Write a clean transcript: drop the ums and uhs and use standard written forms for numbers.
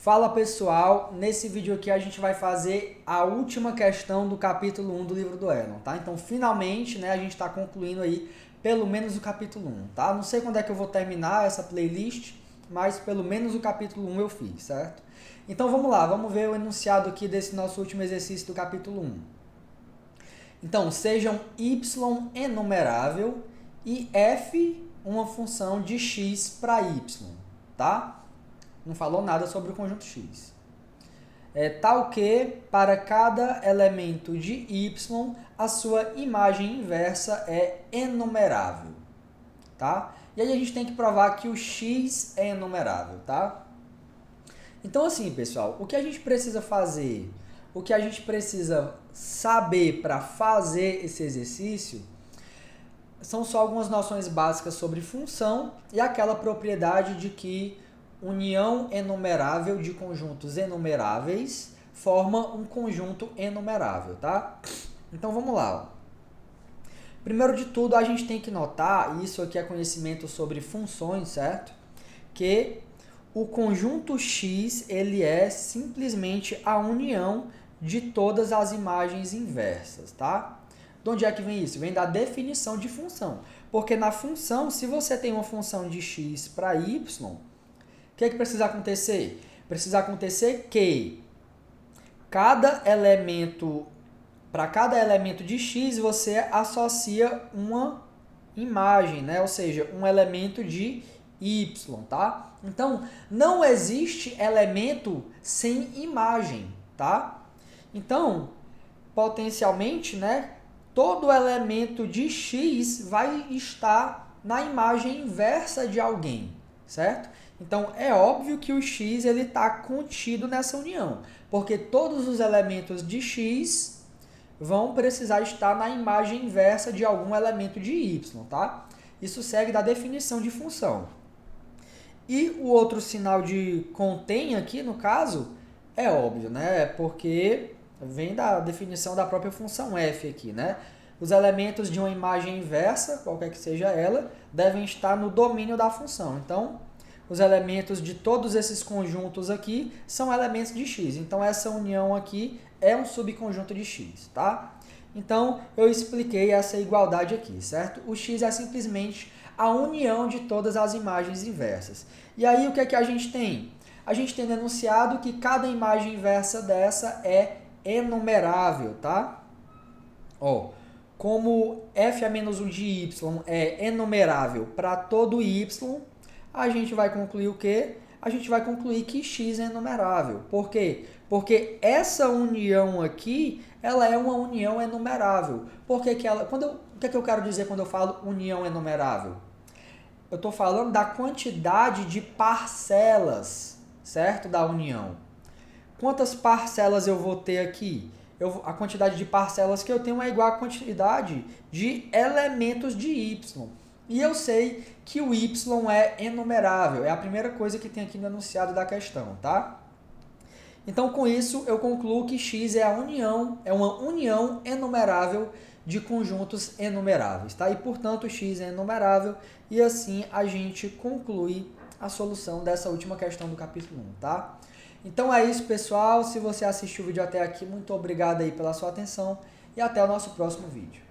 Fala pessoal, nesse vídeo aqui a gente vai fazer a última questão do capítulo 1 do livro do Enon, tá? Então finalmente, né, a gente está concluindo aí pelo menos o capítulo 1, tá? Não sei quando é que eu vou terminar essa playlist, mas pelo menos o capítulo 1 eu fiz, certo? Então vamos lá, vamos ver o enunciado aqui desse nosso último exercício do capítulo 1. Então, sejam y enumerável e f uma função de x para y, tá? Não falou nada sobre o conjunto x. Tal que, para cada elemento de y, a sua imagem inversa é enumerável, tá? E aí a gente tem que provar que o x é enumerável, tá? Então assim, pessoal, o que a gente precisa fazer, o que a gente precisa saber para fazer esse exercício são só algumas noções básicas sobre função e aquela propriedade de que união enumerável de conjuntos enumeráveis forma um conjunto enumerável, tá? Então vamos lá. Primeiro de tudo, a gente tem que notar, isso aqui é conhecimento sobre funções, certo? Que o conjunto x, ele é simplesmente a união de todas as imagens inversas, tá? De onde é que vem isso? Vem da definição de função. Porque na função, se você tem uma função de x para y, o que precisa acontecer? Precisa acontecer que para cada elemento de x, você associa uma imagem, né? Ou seja, um elemento de y, tá? Então, não existe elemento sem imagem, tá? Então, potencialmente, né, todo elemento de x vai estar na imagem inversa de alguém, certo? Então, é óbvio que o x está contido nessa união, porque todos os elementos de x vão precisar estar na imagem inversa de algum elemento de y, tá? Isso segue da definição de função. E o outro sinal de contém aqui, no caso, é óbvio, né? Porque vem da definição da própria função f aqui, né? Os elementos de uma imagem inversa, qualquer que seja ela, devem estar no domínio da função. Então, os elementos de todos esses conjuntos aqui são elementos de x. Então, essa união aqui é um subconjunto de x, tá? Então, eu expliquei essa igualdade aqui, certo? O x é simplesmente a união de todas as imagens inversas. E aí, o que é que a gente tem? A gente tem enunciado que cada imagem inversa dessa é enumerável, tá? Ó, como f a menos 1 de y é enumerável para todo y, a gente vai concluir o quê? A gente vai concluir que x é enumerável. Por quê? Porque essa união aqui, ela é uma união enumerável. Por que ela, o que é que eu quero dizer quando eu falo união enumerável? Eu estou falando da quantidade de parcelas, certo? Da união. Quantas parcelas eu vou ter aqui? A quantidade de parcelas que eu tenho é igual à quantidade de elementos de y. E eu sei que o y é enumerável. É a primeira coisa que tem aqui no enunciado da questão, tá? Então, com isso, eu concluo que x é uma união enumerável de conjuntos enumeráveis, tá? E, portanto, x é enumerável e assim a gente conclui a solução dessa última questão do capítulo 1, tá? Então é isso, pessoal. Se você assistiu o vídeo até aqui, muito obrigado aí pela sua atenção e até o nosso próximo vídeo.